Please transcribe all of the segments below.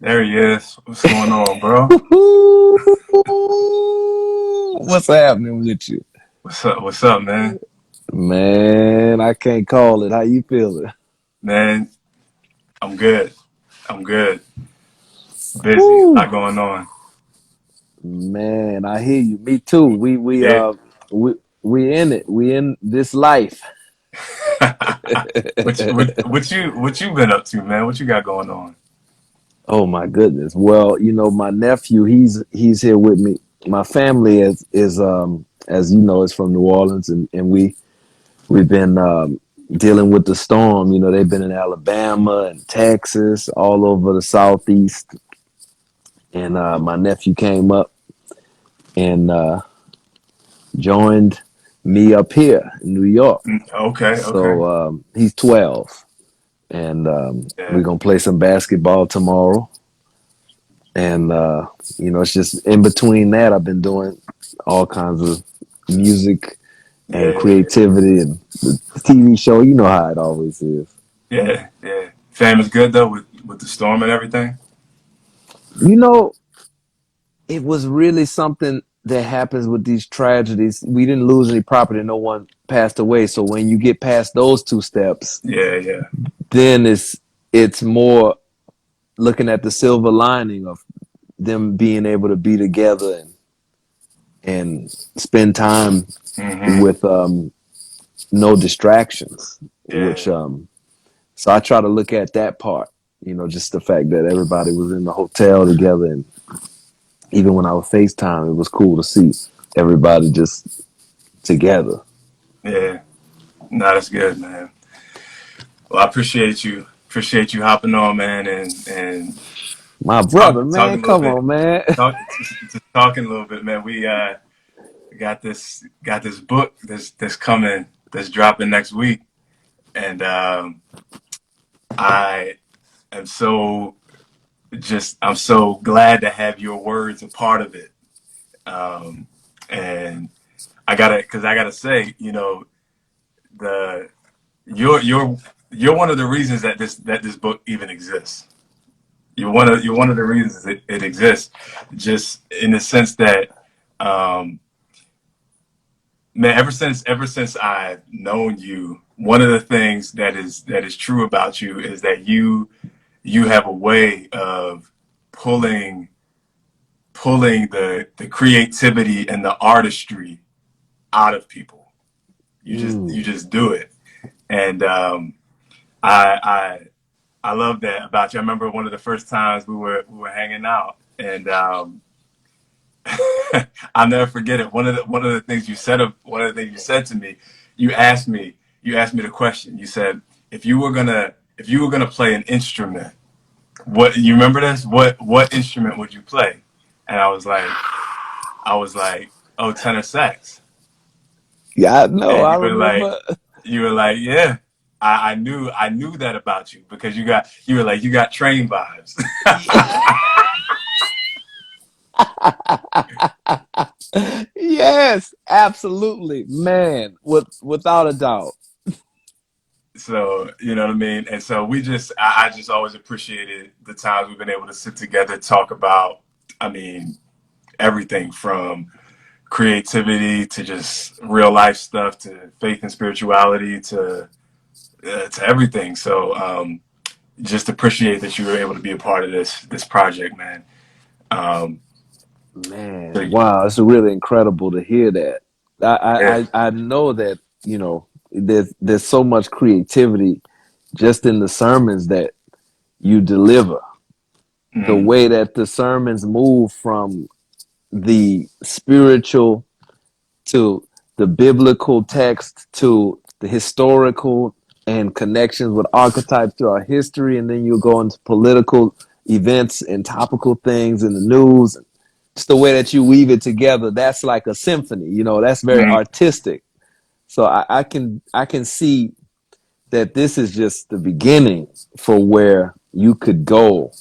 There he is. What's going on, bro? What's happening with you? What's up? What's up, man? Man, I can't call it. How you feeling? Man, I'm good. I'm good. Busy. A Woo. lot going on. Man, I hear you. Me too. Yeah. We in it. We in this life. what you been up to, man? What you got going on? Oh my goodness. Well, my nephew, he's here with me. My family is as you know, is from New Orleans, and we've been dealing with the storm. They've been in Alabama and Texas, all over the southeast. And my nephew came up and joined me up here in New York. Okay, okay. So he's 12, and we're Yeah, gonna play some basketball tomorrow. And it's just in between that, I've been doing all kinds of music and yeah, creativity and the TV show. You know how it always is. yeah. Fam is good though with the storm and everything. You know, it was really something that happens with these tragedies. We didn't lose any property, no one passed away. So when you get past those two steps, Yeah, yeah, then it's more looking at the silver lining of them being able to be together and spend time hmm with no distractions. Which yeah, so I try to look at that part. Just the fact that everybody was in the hotel together, and even when I was FaceTime, it was cool to see everybody just together. yeah. No, that's good, man. Well, I appreciate you hopping on, man, and My brother, talking man, a little come bit. on, man. Just talking a little bit, man. We got this book that's coming that's dropping next week, and I am I'm so glad to have your words a part of it. Um, and I gotta say, the you're you're you're one of the reasons that this book even exists. You're one of the reasons it exists, just in the sense that um, man, ever since I've known you, one of the things that is true about you is that you have a way of pulling pulling the creativity and the artistry out of people. You Mm. just do it, and I I I love that about you. I remember one of the first times we were hanging out, and I'll never forget it. One of the things you said to me, you asked me the question. You said, if you were gonna play an instrument, what you remember this? What instrument would you play? And I was like, oh, tenor sax. Yeah, I know. And I you were like, remember. yeah. I knew that about you because you got train vibes. Yes, absolutely, man. Without a doubt. So, you know what I mean? And so I just always appreciated the times we've been able to sit together, talk about, I mean, everything from creativity to just real life stuff to faith and spirituality to everything. So, just appreciate that you were able to be a part of this project, man. Um, so Man, wow, it's really incredible to hear that. I, yeah, I know that there's so much creativity just in the sermons that you deliver. The mm, way that the sermons move from the spiritual to the biblical text to the historical and connections with archetypes to our history, and then you go into political events and topical things in the news. Just the way that you weave it together, that's like a symphony. That's very mm, artistic. So I can see that this is just the beginning for where you could go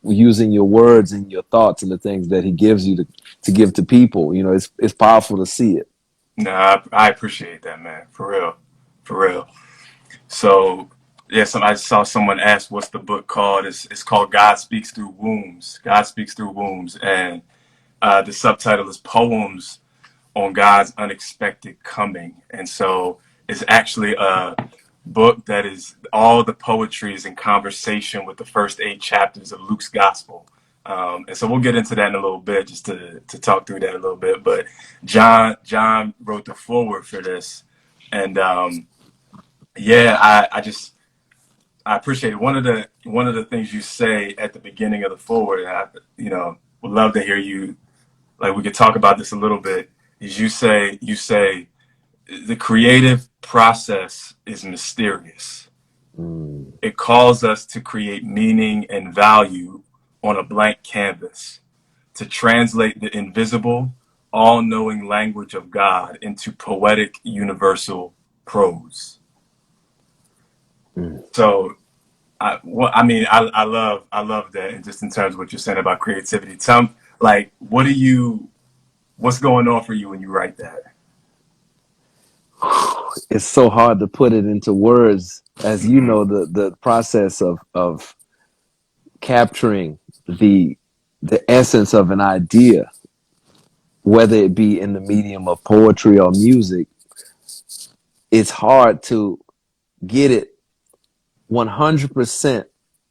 using your words and your thoughts and the things that he gives you to give to people. It's powerful to see it. no, I appreciate that, man, for real, for real. So. Yeah, I saw someone ask, "What's the book called?" It's called "God Speaks Through Wombs." God Speaks Through Wombs, and the subtitle is "Poems on God's Unexpected Coming." And so it's actually a book that is all the poetry is in conversation with the first 8 chapters of Luke's Gospel. And so we'll get into that in a little bit, just to talk through that a little bit. But John wrote the foreword for this, and yeah, I appreciate it. One of the things you say at the beginning of the forward, and I would love to hear you, like, we could talk about this a little bit. Is you say the creative process is mysterious. Mm, It calls us to create meaning and value on a blank canvas, to translate the invisible, all-knowing language of God into poetic universal prose. mm. So I love that, and just in terms of what you're saying about creativity, tell me, like, what's going on for you when you write that? It's so hard to put it into words, as you Mm-hmm. know, the process of capturing the the essence of an idea, whether it be in the medium of poetry or music. It's hard to get it 100%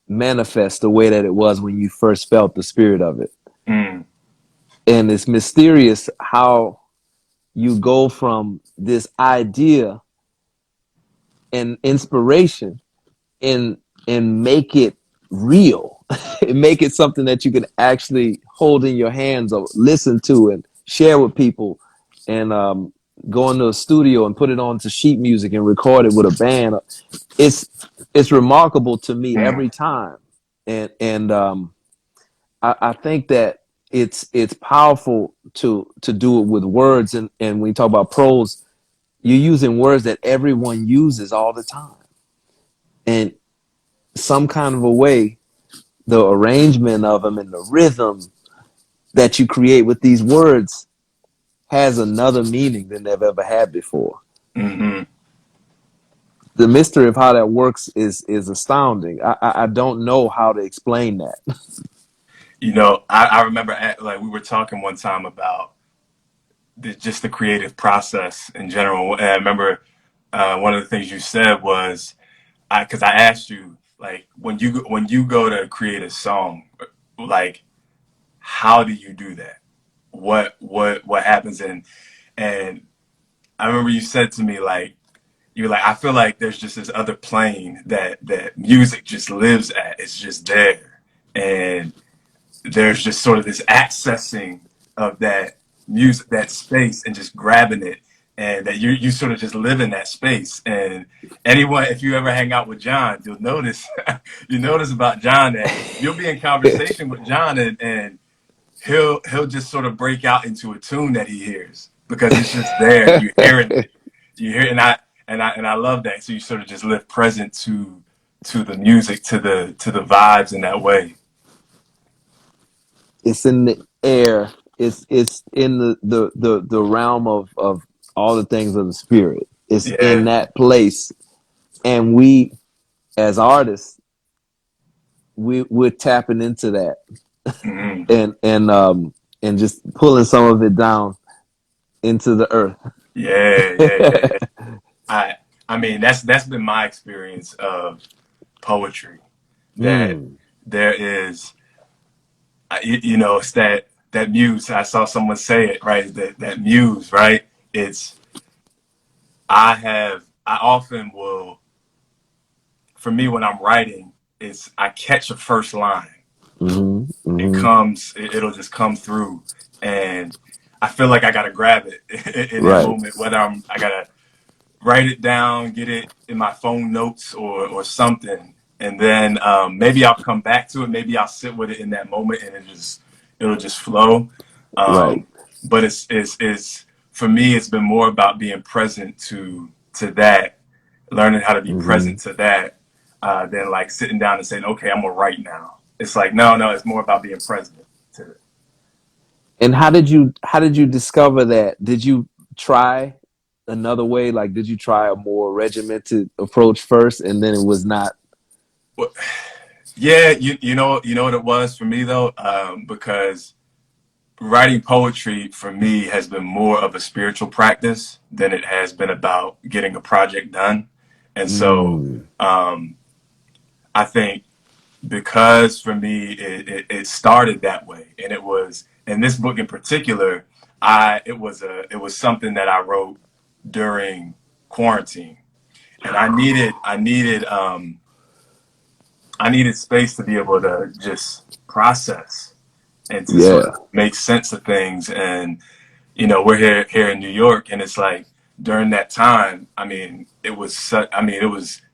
manifest the way that it was when you first felt the spirit of it. Mm, And it's mysterious how you go from this idea and inspiration and make it real and make it something that you can actually hold in your hands or listen to and share with people, and go into a studio and put it onto sheet music and record it with a band. It's remarkable to me mm, every time. And I think that it's powerful to do it with words, and when you talk about prose, you're using words that everyone uses all the time, and some kind of a way the arrangement of them and the rhythm that you create with these words has another meaning than they've ever had before. mm-hmm. The mystery of how that works is astounding. I don't know how to explain that. I remember like we were talking one time about just the creative process in general. And I remember one of the things you said was, because I asked you, like, when you go to create a song, like, how do you do that? What happens? And I remember you said to me, like, you're like, I feel like there's just this other plane that music just lives at. It's just there, and there's just sort of this accessing of that music, that space, and just grabbing it, and that you sort of just live in that space. And anyone, if you ever hang out with John, you'll notice you notice about John that you'll be in conversation with John, and he'll just sort of break out into a tune that he hears because it's just there. You hearing it, you hear, and I love that. So you sort of just live present to the music, to the vibes in that way. It's in the air. It's in the realm of all the things of the spirit. It's in Yeah. that place, and we as artists, we're tapping into that, Mhm. and just pulling some of it down into the earth. Yeah, yeah, yeah, yeah. I I mean that's been my experience of poetry. That Mm, there is, it's that muse. I saw someone say it right. That muse, right? It's I often will, for me when I'm writing, it's I catch a first line. mm-hmm, It mm-hmm. comes, it'll just come through, and I feel like I gotta grab it in that Right. moment. Whether I gotta write it down, get it in my phone notes or something, and then maybe I'll come back to it. Maybe I'll sit with it in that moment, and it'll just flow. Right. But it's for me, it's been more about being present to that, learning how to be Mm-hmm. present to that, than like sitting down and saying, okay, I'm gonna write now. It's like, no, no, it's more about being present to it. And how did you discover that? Did you try another way? Like, did you try a more regimented approach first, and then it was not? Well, yeah, you know what it was for me though, because writing poetry for me has been more of a spiritual practice than it has been about getting a project done. And so Mm, I think because for me it started that way, and it was in this book in particular, I it was something that I wrote during quarantine, and I needed space to be able to just process and to sort of yeah. make sense of things. And we're here in New York, and it's like during that time, I mean, it was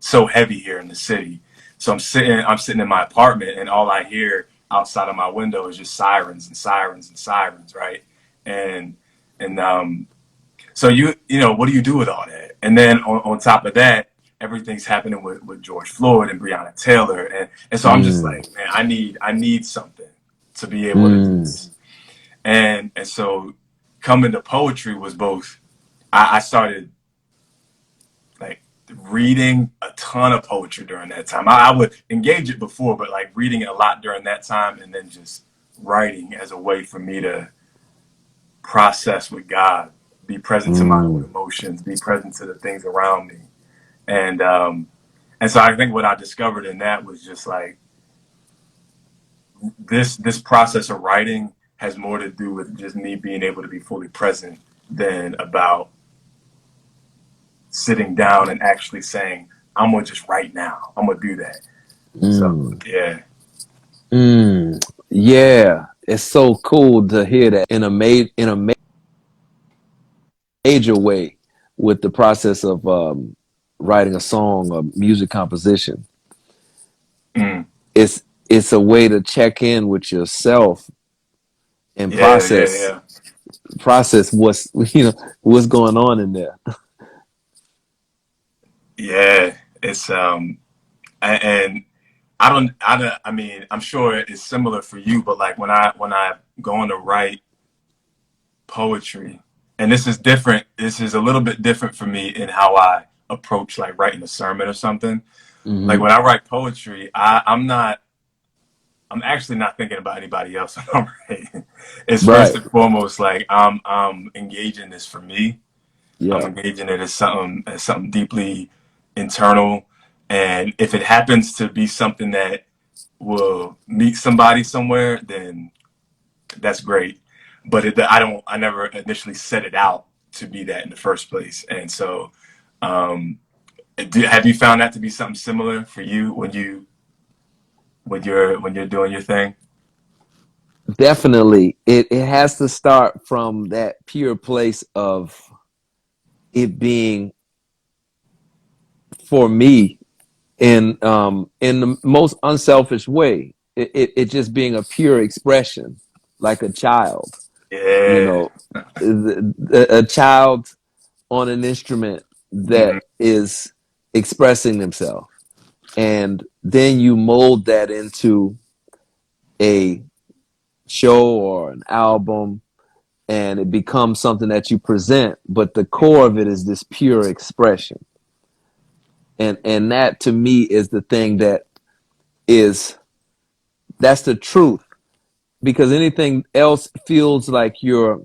so heavy here in the city. So I'm sitting in my apartment, and all I hear outside of my window is just sirens and sirens and sirens, right? And and so what do you do with all that? And then on top of that, everything's happening with George Floyd and Breonna Taylor, and so I'm just Mm, like, man, I need something to be able to mm, just and so coming to poetry was both. I started like reading a ton of poetry during that time. I would engage it before, but like reading it a lot during that time, and then just writing as a way for me to process with God, be present to my own mm, emotions, be present to the things around me, and um, and so I think what I discovered in that was just like this process of writing has more to do with just me being able to be fully present than about sitting down and actually saying, I'm gonna just write now. I'm gonna do that. So mm, yeah. mm. Yeah, it's so cool to hear that in a major way with the process of writing a song or music composition. Mm. It's it's a way to check in with yourself and Yeah, yeah, yeah. process what's what's going on in there. Yeah. It's and I mean, I'm sure it's similar for you, but like when I go on to write poetry, and this is different, this is a little bit different for me in how I approach like writing a sermon or something. Like Hmm. when I write poetry, I'm actually not thinking about anybody else when I'm writing. It's first Right. and foremost like I'm engaging this for me. I'm Yeah. engaging it as something deeply internal, and if it happens to be something that will meet somebody somewhere, then that's great. But I never initially set it out to be that in the first place, and so um, have you found that to be something similar for you when you're doing your thing? Definitely. It has to start from that pure place of it being for me in the most unselfish way. It just being a pure expression, like a child. You Yeah. know, a child on an instrument Hmm. that is expressing themselves, and then you mold that into a show or an album, and it becomes something that you present, but the core of it is this pure expression. And that to me is the thing is that's the truth, because anything else feels like you're.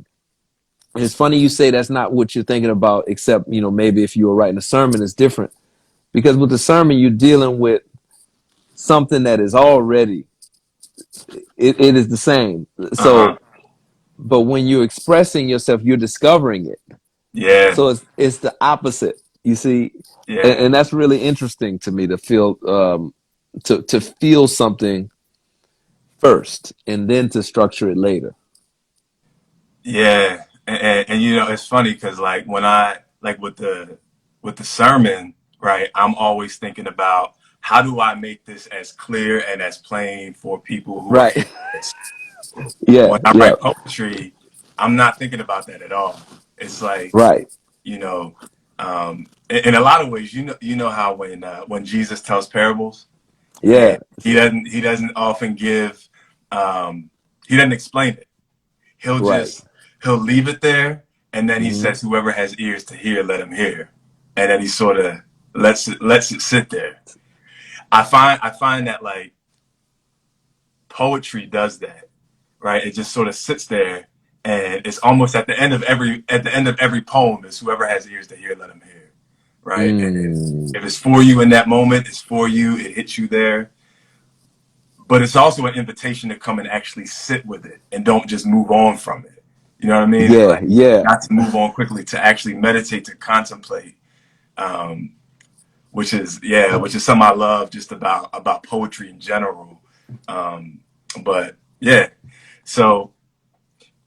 It's funny you say that's not what you're thinking about, except maybe if you were writing a sermon, it's different, because with the sermon you're dealing with something that is already, it is the same. Uh-huh. So, but when you're expressing yourself, you're discovering it. Yeah. So it's the opposite, you see, Yeah. and that's really interesting to me to feel to feel something first and then to structure it later. Yeah, and it's funny because like when I like with the sermon, right? I'm always thinking about how do I make this as clear and as plain for people who are Right. hearing this. Yeah. When I Yeah. write poetry, I'm not thinking about that at all. It's like Right. you know, in a lot of ways, you know how when Jesus tells parables and Yeah. he doesn't often um, he doesn't explain it. He'll Right. just he'll leave it there, And then he Hmm. says, "Whoever has ears to hear, let him hear." And then he sort of lets it sit there. I find that like poetry does that, right? It just sort of sits there, and it's almost at the end of every poem is whoever has ears to hear, let him hear, right? And Mm. if it's for you in that moment, it's for you. It hits you there, but it's also an invitation to come and actually sit with it and don't just move on from it. You know what I mean? Yeah, Like yeah. not to move on quickly, to actually meditate, to contemplate, um, which is something I love just about poetry in general. Um, but yeah, so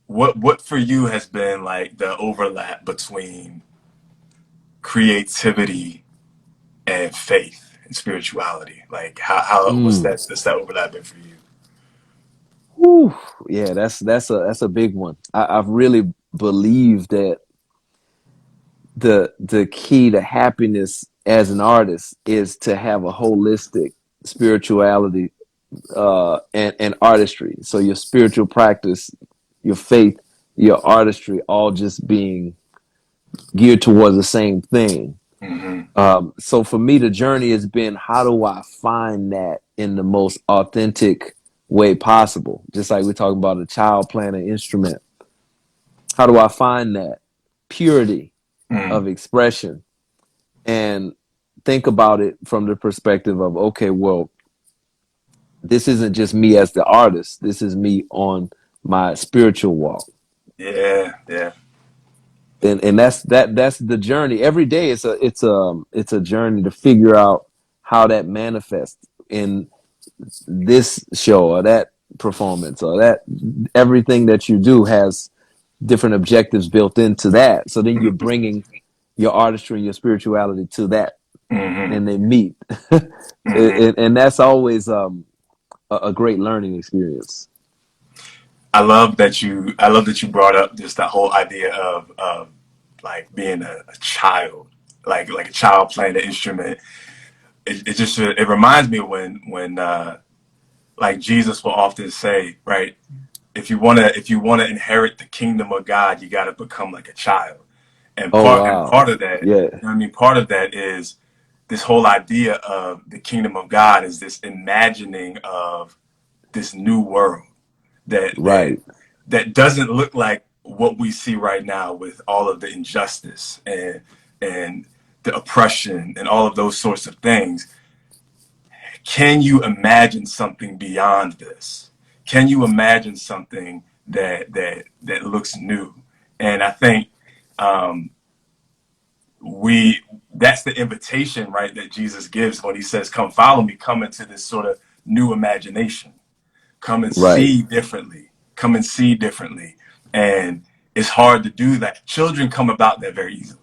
what for you has been like the overlap between creativity and faith and spirituality? Like how Mm. what's that overlap been for you? Whew. Yeah, that's a big one. I've really believed that the key to happiness as an artist is to have a holistic spirituality and artistry. So your spiritual practice, your faith, your artistry, all just being geared towards the same thing. Hmm. So for me, the journey has been, how do I find that in the most authentic way possible? Just like we're talking about a child playing an instrument. How do I find that purity Mm. of expression and think about it from the perspective of, okay, well, this isn't just me as the artist. This is me on my spiritual walk. Yeah, yeah. And that's the journey. Every day it's a journey to figure out how that manifests in this show or that performance or that everything that you do has different objectives built into that. So then you're bringing your artistry and your spirituality to that, Hmm. and they meet. Hmm. And that's always a great learning experience. I love that you brought up just that whole idea of like being a child, like a child playing the instrument. It just it reminds me when like Jesus will often say, right, if you wanna inherit the kingdom of God, you got to become like a child. And Oh part wow. of that, Yeah. you know what I mean, part of that is this whole idea of the kingdom of God is this imagining of this new world that that Right. that doesn't look like what we see right now with all of the injustice and the oppression and all of those sorts of things. Can you imagine something beyond this? Can you imagine something that looks new? And I think um, we that's the invitation, right, that Jesus gives when he says, "Come follow me." Come into this sort of new imagination. Come and Right. see differently. Come and see differently. And it's hard to do that. Children come about that very easily.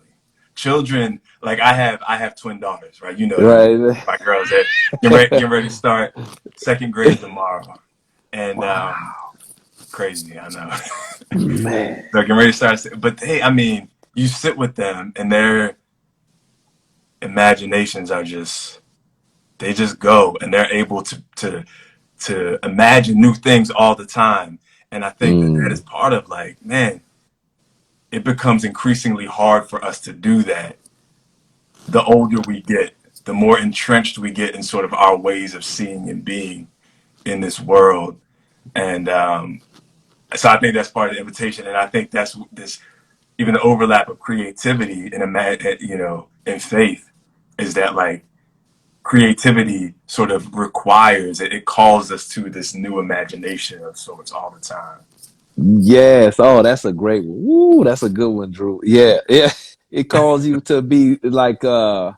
Children, like I have twin daughters, right? Right. My girls that get ready to start second grade tomorrow, and Wow. crazy, I know. Man. They're getting ready to start, but I mean, you sit with them, and their imaginations are just they just go, and they're able to imagine new things all the time. And I think that is Mm. part of like, man, it becomes increasingly hard for us to do that the older we get, the more entrenched we get in sort of our ways of seeing and being in this world. And so I think that's part of the invitation. And I think that's this even the overlap of creativity and in faith is that like creativity sort of requires it calls us to this new imagination of sorts all the time. Yes. Oh, that's a great one. Woo, that's a good one, Drew. Yeah. Yeah. It calls you to be like a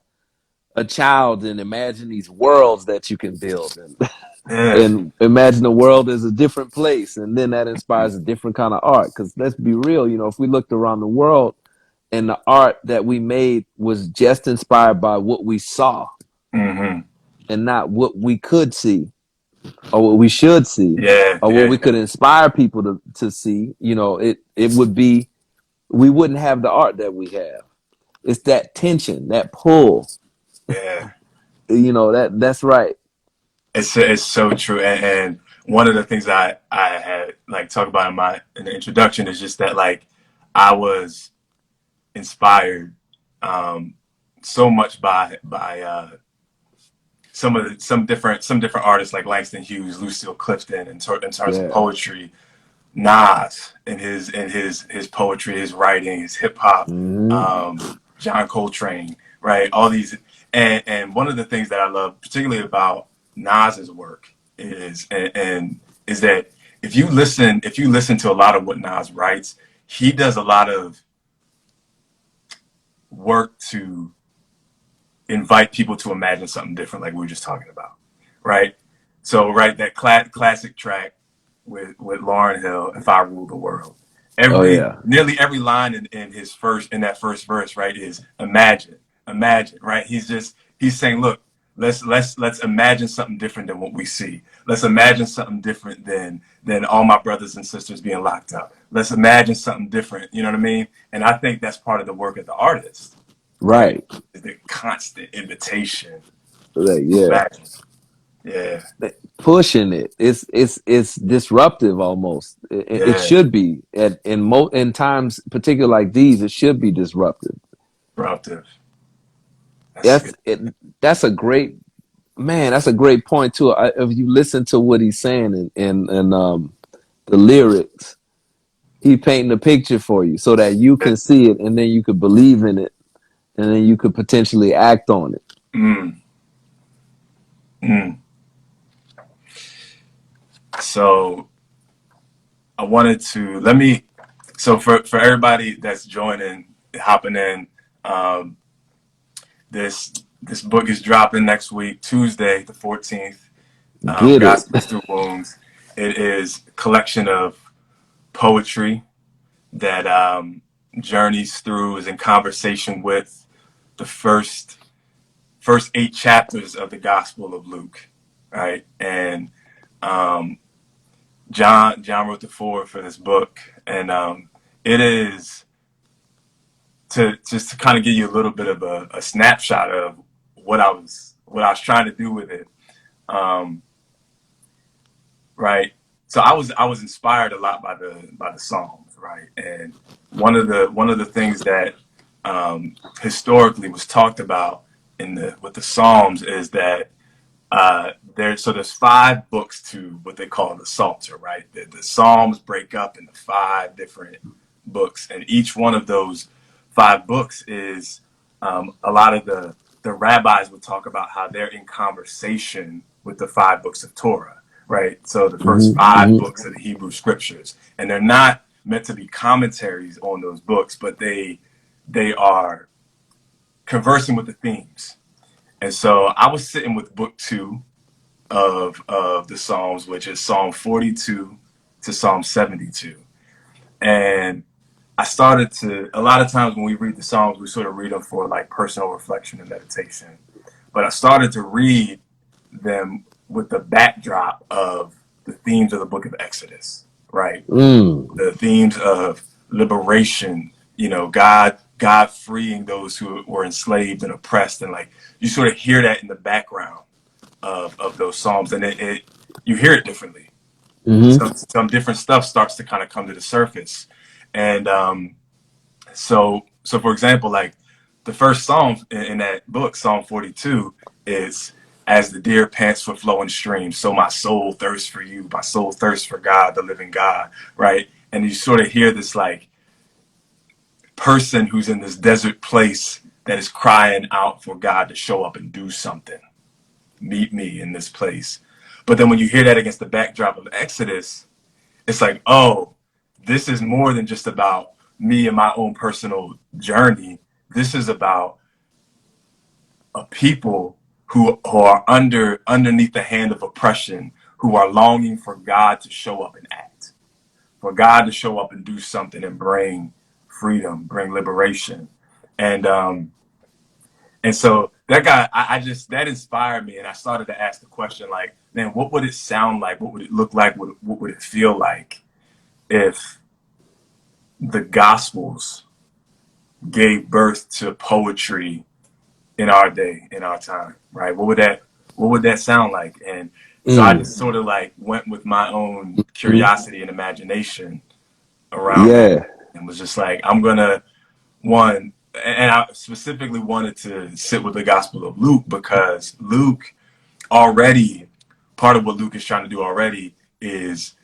child and imagine these worlds that you can build Yeah. and imagine the world as a different place. And then that inspires a different kind of art. Because let's be real, if we looked around the world and the art that we made was just inspired by what we saw Hmm. and not what we could see or what we should see Yeah. or what Yeah. we could inspire people to see, it would be, we wouldn't have the art that we have. It's that tension, that pull, Yeah. that's right. It's so true. And one of the things I had like talk about in the introduction is just that like I was inspired so much by some different artists like Langston Hughes, Lucille Clifton, in terms of Yeah. poetry, Nas in his poetry, his writing, his hip hop, Hmm. John Coltrane, right? All these, and one of the things that I love particularly about Nas's work is that if you listen to a lot of what Nas writes, he does a lot of work to invite people to imagine something different, like we were just talking about, right? So, right, that classic track with Lauryn Hill, "If I Ruled the World." Oh Every yeah. nearly every line in that first verse, right, is imagine, imagine, right? He's saying, look, let's imagine something different than what we see. Let's imagine something different than all my brothers and sisters being locked up. Let's imagine something different. You know what I mean? And I think that's part of the work of the artist, right? Right. The constant invitation Like, to yeah. imagine. Yeah, Pushing it. It's disruptive almost. It yeah, should be in times particular like these. It should be disruptive. disruptive. That's That's good. it. That's a great man. That's a great point too. If you listen to what he's saying and the lyrics, he painting a picture for you so that you can see it and then you could believe in it and then you could potentially act on it. Mm, mm. So I wanted to let me. So for everybody that's joining, hopping in, um, this this book is dropping next week, Tuesday the 14th. Get God it. Speaks Through Wounds. It is a collection of poetry that journeys through, is in conversation with the first 8 chapters of the Gospel of Luke, right? And um, John wrote the foreword for this book, and it is to just to kind of give you a little bit of a snapshot of what I was trying to do with it, um, right? So I was inspired a lot by the Psalms, right? And one of the things that historically was talked about in the with the Psalms is that there's 5 books to what they call the Psalter, right? The Psalms break up into 5 different books, and each one of those 5 books is a lot of the rabbis would talk about how they're in conversation with the 5 books of Torah, right? So the first Hmm. 5 books of the Hebrew scriptures, and they're not meant to be commentaries on those books, but they are conversing with the themes. And so I was sitting with book 2 of the Psalms, which is Psalm 42 to Psalm 72. And I started to, a lot of times when we read the Psalms, we sort of read them for like personal reflection and meditation. But I started to read them with the backdrop of the themes of the book of Exodus, right? Mm. The themes of liberation, God freeing those who were enslaved and oppressed. And like, you sort of hear that in the background of those psalms, and it you hear it differently. Hmm. Some different stuff starts to kind of come to the surface, and so for example, like the first psalm in that book, Psalm 42, is as the deer pants for flowing streams, so my soul thirsts for you. My soul thirsts for God, the living God, right? And you sort of hear this like person who's in this desert place that is crying out for God to show up and do something. Meet me in this place. But then when you hear that against the backdrop of Exodus, it's like, oh, this is more than just about me and my own personal journey. This is about a people who are underneath the hand of oppression, who are longing for God to show up and act, for God to show up and do something and bring freedom, bring liberation. And And so that guy, I just that inspired me, and I started to ask the question, like, man, what would it sound like? What would it look like? What would it feel like if the Gospels gave birth to poetry in our day, in our time, right? What would that sound like? And so I Mm. just sort of like went with my own Hmm. curiosity and imagination around that. Yeah. and was just like, I'm gonna one, and I specifically wanted to sit with the Gospel of Luke because Luke already, part of what Luke is trying to do already is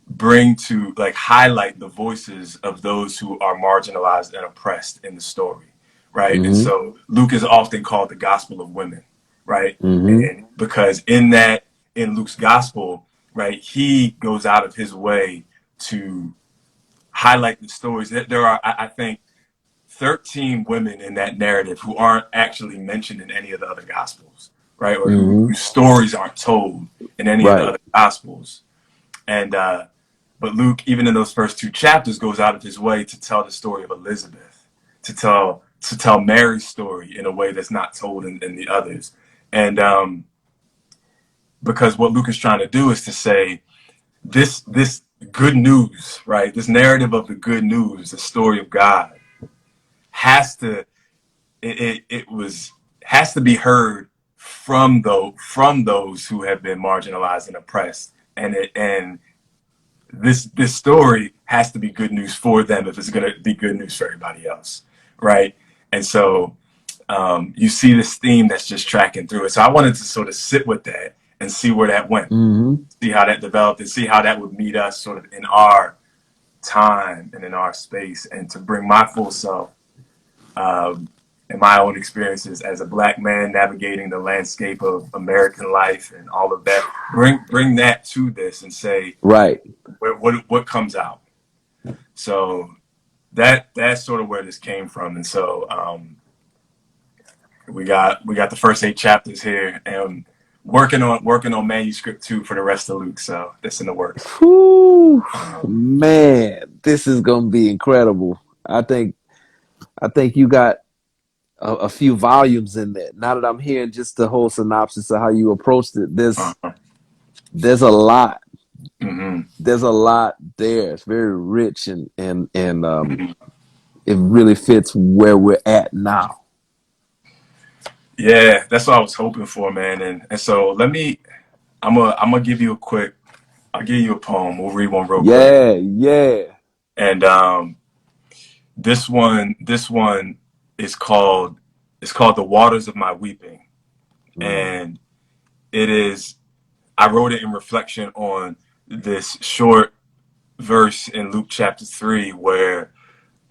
bring to like highlight the voices of those who are marginalized and oppressed in the story, right? And Mm-hmm. so Luke is often called the Gospel of Women, right? Mm-hmm. And because in Luke's gospel, right, he goes out of his way to highlight the stories. There are, I think, 13 women in that narrative who aren't actually mentioned in any of the other gospels, right? Or Mm-hmm. whose stories aren't told in any of the Right. other gospels. And but Luke, even in those first two chapters, goes out of his way to tell the story of Elizabeth, to tell Mary's story in a way that's not told in the others. And because what Luke is trying to do is to say this good news, right? This narrative of the good news, the story of God, has to it was has to be heard from those who have been marginalized and oppressed, and this story has to be good news for them if it's going to be good news for everybody else, right? And so you see this theme that's just tracking through it. So I wanted to sort of sit with that and see where that went, Mm-hmm. see how that developed, and see how that would meet us sort of in our time and in our space, and to bring my full self and my own experiences as a Black man navigating the landscape of American life and all of that. Bring that to this and say Right. what comes out. So that's sort of where this came from. And so we got the first 8 chapters here, and working on manuscript 2 for the rest of Luke. So that's in the works. Whew, man, this is gonna be incredible. I think you got a few volumes in there. Now that I'm hearing just the whole synopsis of how you approached it, Uh-huh. there's a lot. Mm-hmm. There's a lot there. It's very rich and Mm-hmm. it really fits where we're at now. Yeah, that's what I was hoping for, man. And so I'm gonna give you a quick. I'll give you a poem. We'll read one real quick. Yeah, yeah. And this one is called "The Waters of My Weeping," Mm, and it is. I wrote it in reflection on this short verse in Luke chapter 3 where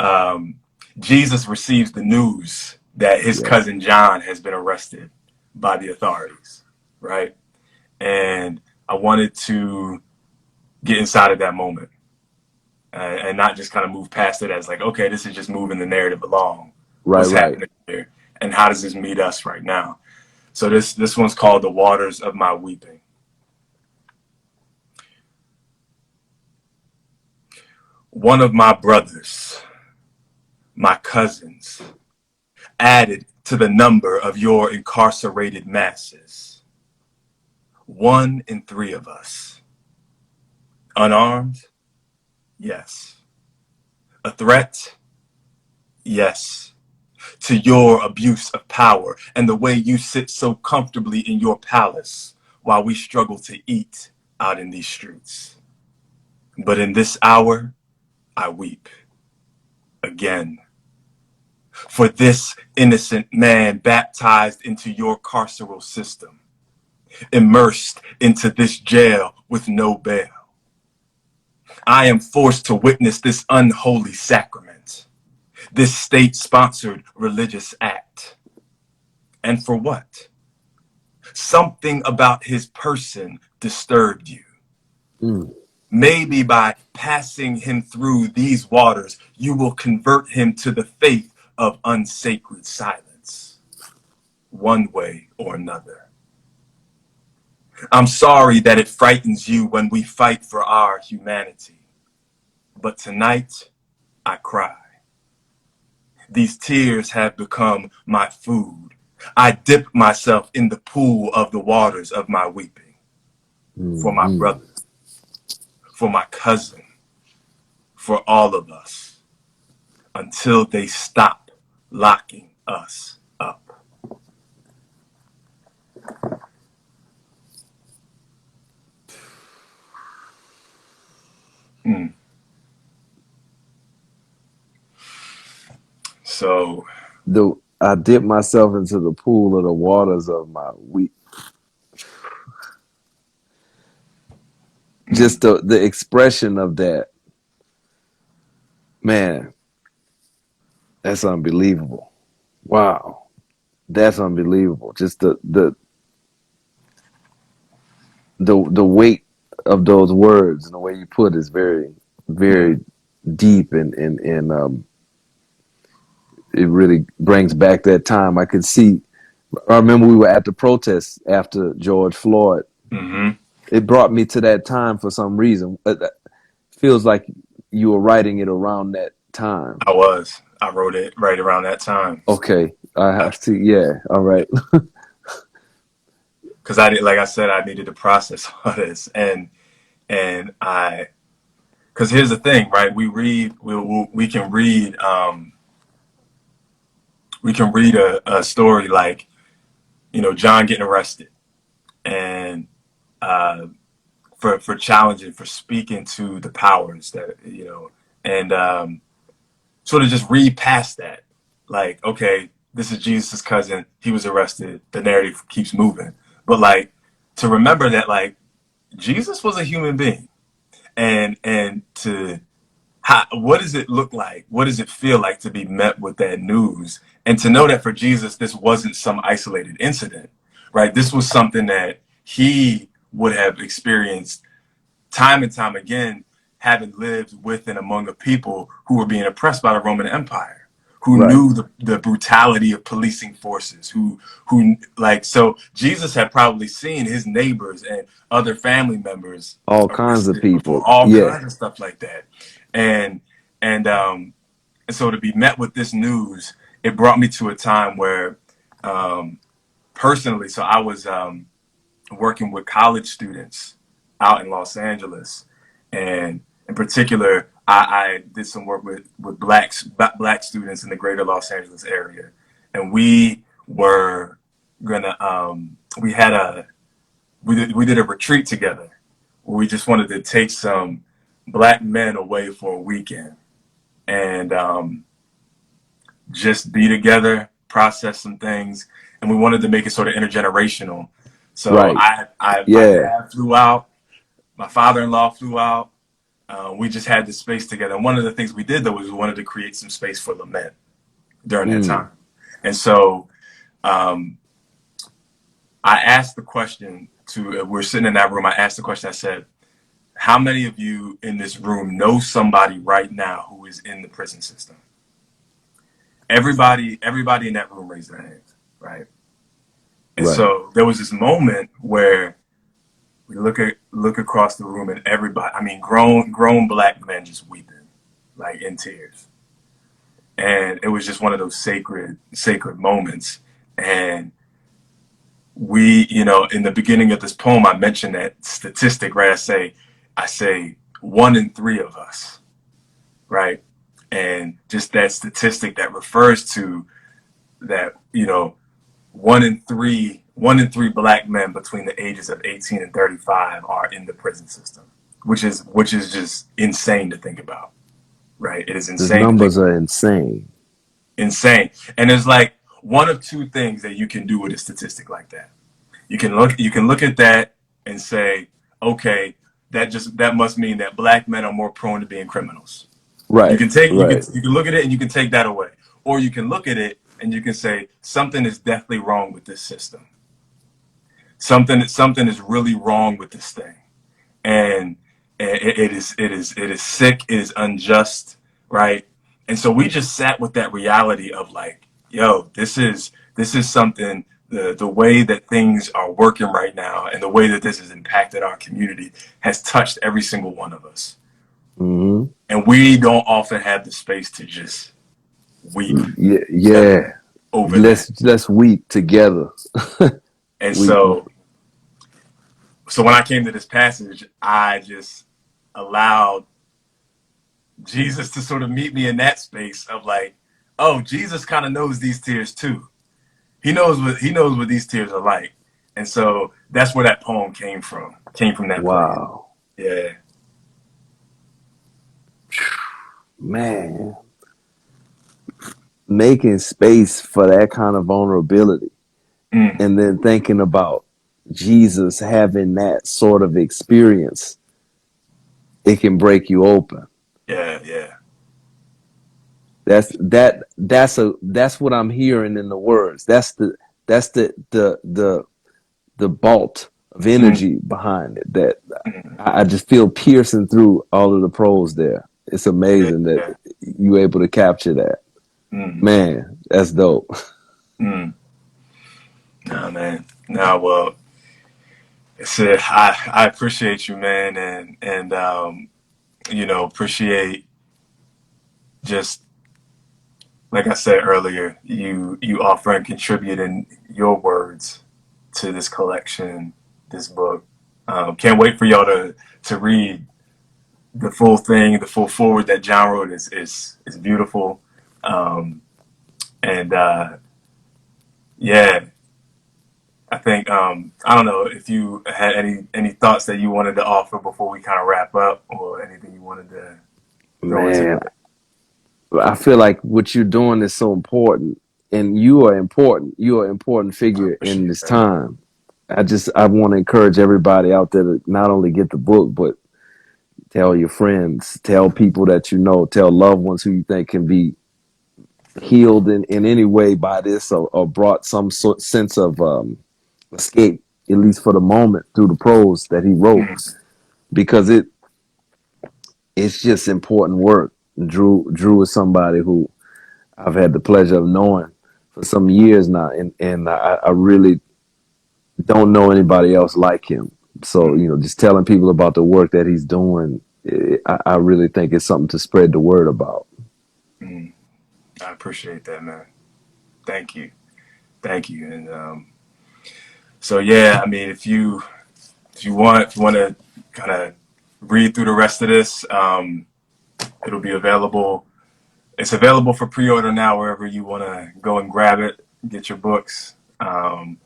um, Jesus receives the news that his yeah. cousin John has been arrested by the authorities, right? And I wanted to get inside of that moment and not just kind of move past it as like, okay, this is just moving the narrative along. Right, What's right. happening here, and how does this meet us right now? So this one's called "The Waters of My Weeping." One of my brothers, my cousins, added to the number of your incarcerated masses. 1 in 3 of us. Unarmed? Yes. A threat? Yes. To your abuse of power and the way you sit so comfortably in your palace while we struggle to eat out in these streets. But in this hour, I weep again. For this innocent man baptized into your carceral system, immersed into this jail with no bail. I am forced to witness this unholy sacrament, this state-sponsored religious act. And for what? Something about his person disturbed you. Mm, Maybe by passing him through these waters, you will convert him to the faith of unsacred silence, one way or another. I'm sorry that it frightens you when we fight for our humanity. But tonight, I cry. These tears have become my food. I dip myself in the pool of the waters of my weeping for my mm. brother, for my cousin, for all of us, until they stop locking us up. Mm. So, I dip myself into the pool of the waters of my weak. mm, Just the expression of that, man, that's unbelievable. Wow, that's unbelievable. Just the weight of those words and the way you put it is very, mm, very deep, and it really brings back that time. I could see. I remember we were at the protest after George Floyd. hmm It brought me to that time for some reason. It feels like you were writing it around that time. I was. I wrote it right around that time. Okay, I I, have to. Yeah, all yeah, right. because I did, like I said, I needed to process all this, and I, because here's the thing, right? We can read, we can read a story like, John getting arrested, and uh, for challenging, for speaking to the powers that, and sort of just read past that. Like, okay, this is Jesus's cousin. He was arrested. The narrative keeps moving. But like to remember that like Jesus was a human being, and to what does it look like? What does it feel like to be met with that news? And to know that for Jesus, this wasn't some isolated incident, right? This was something that he would have experienced time and time again, having lived with and among a people who were being oppressed by the Roman Empire, who Right. knew the brutality of policing forces, who like so Jesus had probably seen his neighbors and other family members All kinds of arrested before, people. all Yeah. kinds of stuff like that, and and um and so to be met with this news, it brought me to a time where um personally, so I was working with college students out in Los Angeles, and in particular, I did some work with black students in the greater Los Angeles area, and we were gonna we had a we did a retreat together where we just wanted to take some black men away for a weekend and just be together, process some things, and we wanted to make it sort of intergenerational. So Right. my Yeah. dad flew out, my father-in-law flew out. We just had this space together. And one of the things we did though was we wanted to create some space for lament during that Mm. time. And so um, I asked the question to, we're sitting in that room. I asked the question. I said, "How many of you in this room know somebody right now who is in the prison system?" Everybody in that room raised their hands, right? And Right. so there was this moment where we look across the room and everybody, I mean, grown black men just weeping, like in tears. And it was just one of those sacred moments. And we, in the beginning of this poem, I mentioned that statistic, right? I say 1 in 3 of us, right? And just that statistic that refers to that, 1 in 3 black men between the ages of 18 and 35 are in the prison system, which is just insane to think about, right? It is The insane to think numbers are insane. insane. And there's like one of two things that you can do with a statistic like that. You can look at that and say, okay, that must mean that black men are more prone to being criminals. You Right. can take Right. you can look at it and you can take that away. Or you can look at it and you can say something is definitely wrong with this system. Something is really wrong with this thing. And it is sick, it is unjust, right? And so we just sat with that reality of like, yo, this is something, the way that things are working right now and the way that this has impacted our community has touched every single one of us. Hmm. And we don't often have the space to just weep Yeah. together Yeah. over that. Let's weep together. And we. so when I came to this passage, I just allowed Jesus to sort of meet me in that space of like, oh, Jesus kind of knows these tears too. He knows what these tears are like. And so that's where that poem came from. Came from that place. Wow, Yeah. man. making space for that kind of vulnerability, Mm, and then thinking about Jesus having that sort of experience, it can break you open. yeah, yeah. That's what I'm hearing in the words. That's the bolt of Mm, energy behind it that mm, I just feel piercing through all of the prose there. It's yeah, amazing that yeah. you able to capture that. Mm, Man, that's dope. mm. Nah, man. Nah, well, I appreciate you, man, and appreciate just like I said earlier, you offer and contributing your words to this collection, this book. Can't wait for y'all to read the full thing, the full forward that John wrote is beautiful. Um, and yeah, I think I don't know if you had any thoughts that you wanted to offer before we kind of wrap up, or anything you wanted to throw into Man, it. I feel like what you're doing is so important, and you are important. You are an important I figure in appreciate this that. time. I want to encourage everybody out there to not only get the book, but tell your friends, tell people that you know, tell loved ones who you think can be healed in any way by this, or brought some sort sense of escape, at least for the moment, through the prose that he wrote, Mm, because it's just important work. Drew is somebody who I've had the pleasure of knowing for some years now, and I really don't know anybody else like him. So, mm, just telling people about the work that he's doing, I really think it's something to spread the word about. mm. I appreciate that, man. Thank you, thank you. And so yeah, I mean, if you want to kind of read through the rest of this, it'll be available. It's available for pre-order now wherever you want to go and grab it. Get your books. Go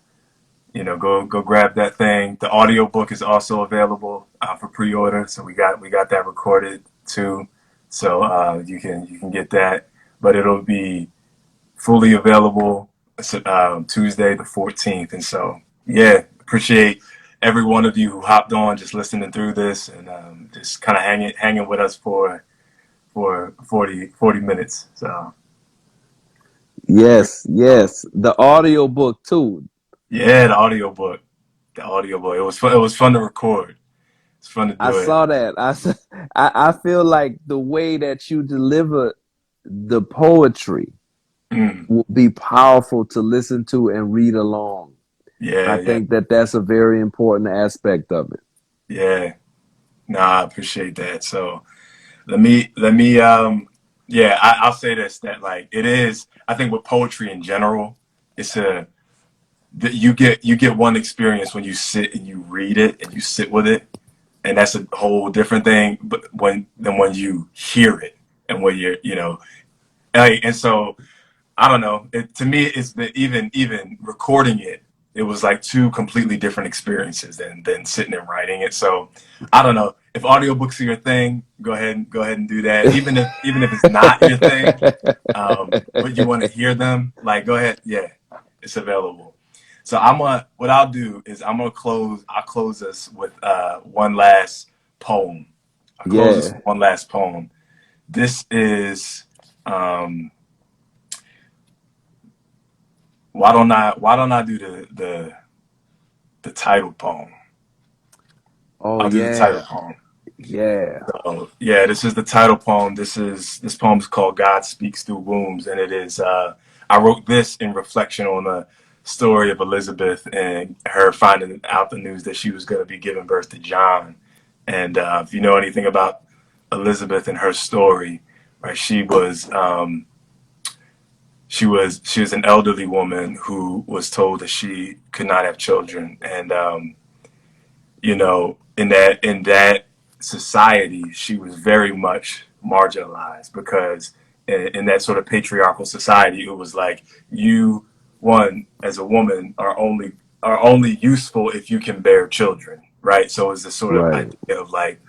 grab that thing. The audio book is also available for pre-order, so we got that recorded too. So you can get that, but it'll be fully available Tuesday the 14th. And so yeah, appreciate every one of you who hopped on just listening through this and just kind of hanging with us for 40 minutes. So Yes, yes, the audio book too. yeah, the audio book. It was fun to record. It's fun to I do it. saw that. I feel like the way that you deliver the poetry Mm, will be powerful to listen to and read along. And I yeah, yeah, think that that's a very important aspect of it. yeah. Nah, I appreciate that. So let me yeah, I'll say this, that like it is, I think with poetry in general, it's a that you get one experience when you sit and you read it and you sit with it, and that's a whole different thing. But when you hear it and when and so I don't know. To me, it's the even recording it. It was like two completely different experiences than sitting and writing it. So I don't know if audiobooks are your thing. Go ahead and do that. Even if it's not your thing, but you want to hear them, like go ahead. Yeah, it's available. So what I'll do is I'll close us with one last poem. I'll close this Yeah. with one last poem. This is um, why don't I do the title poem? Oh I'll do the title yeah. poem. Yeah. So yeah, this is the title poem. This poem is called "God Speaks Through Wombs," and it is. I wrote this in reflection on the story of Elizabeth and her finding out the news that she was going to be giving birth to John. And if you know anything about Elizabeth and her story, right, she was an elderly woman who was told that she could not have children, and in that society, she was very much marginalized because in that sort of patriarchal society, it was like you, one as a woman, are only useful if you can bear children, right? So it's this sort of Right. idea of like,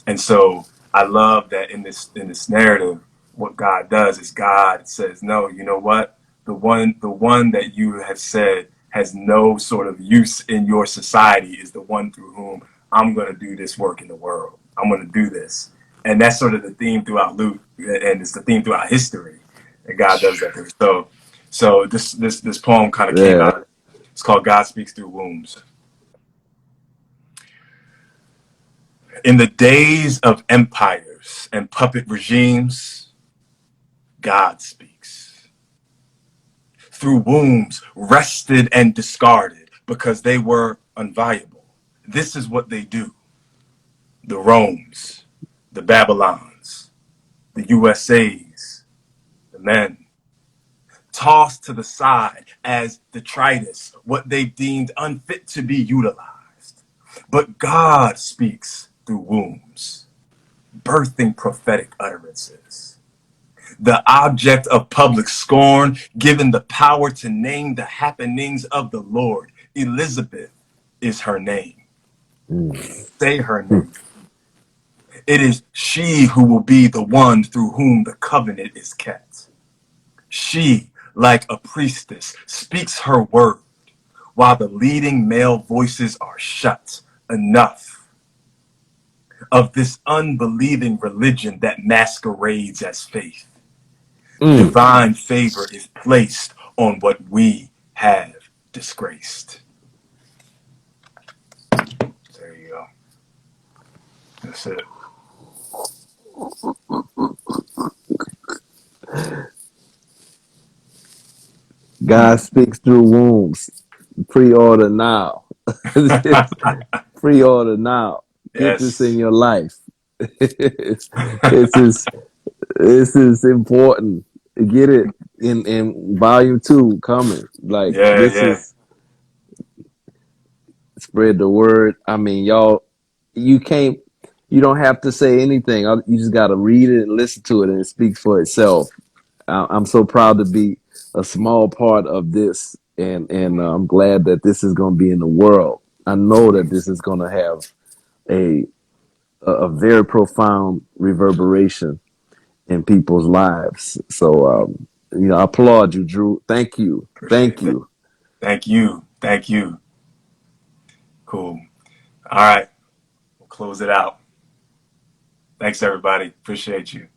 and so I love that in this narrative, what God does is God says, no, you know what? The one that you have said has no sort of use in your society is the one through whom I'm going to do this work in the world. I'm going to do this. And that's sort of the theme throughout Luke, and it's the theme throughout history that God does that. So this poem kind of came Yeah. out. It's called God Speaks Through Wombs. In the days of empires and puppet regimes, God speaks. Through wombs wrested and discarded because they were unviable. This is what they do. The Romes, the Babylons, the USAs, the men, tossed to the side as detritus, what they deemed unfit to be utilized. But God speaks through wombs, birthing prophetic utterances. The object of public scorn, given the power to name the happenings of the Lord. Elizabeth is her name. Mm. Say her name. It is she who will be the one through whom the covenant is kept. She, like a priestess, speaks her word while the leading male voices are shut. Enough of this unbelieving religion that masquerades as faith. Mm. Divine favor is placed on what we have disgraced. There you go. That's it. God speaks through wombs. Pre-order now. Pre-order now. Get this in Yes. your life. this is this is important. Get it in volume 2 coming. Like Yeah, this yeah. is spread the word. I mean, y'all, you can't. You don't have to say anything. You just got to read it and listen to it, and it speaks for itself. I'm so proud to be a small part of this, and I'm glad that this is going to be in the world. I know that this is going to have a a very profound reverberation in people's lives. So, I applaud you, Drew. Thank you, thank Appreciate that. you. Thank you. Thank you. Cool. All right. We'll close it out. Thanks, everybody. Appreciate you.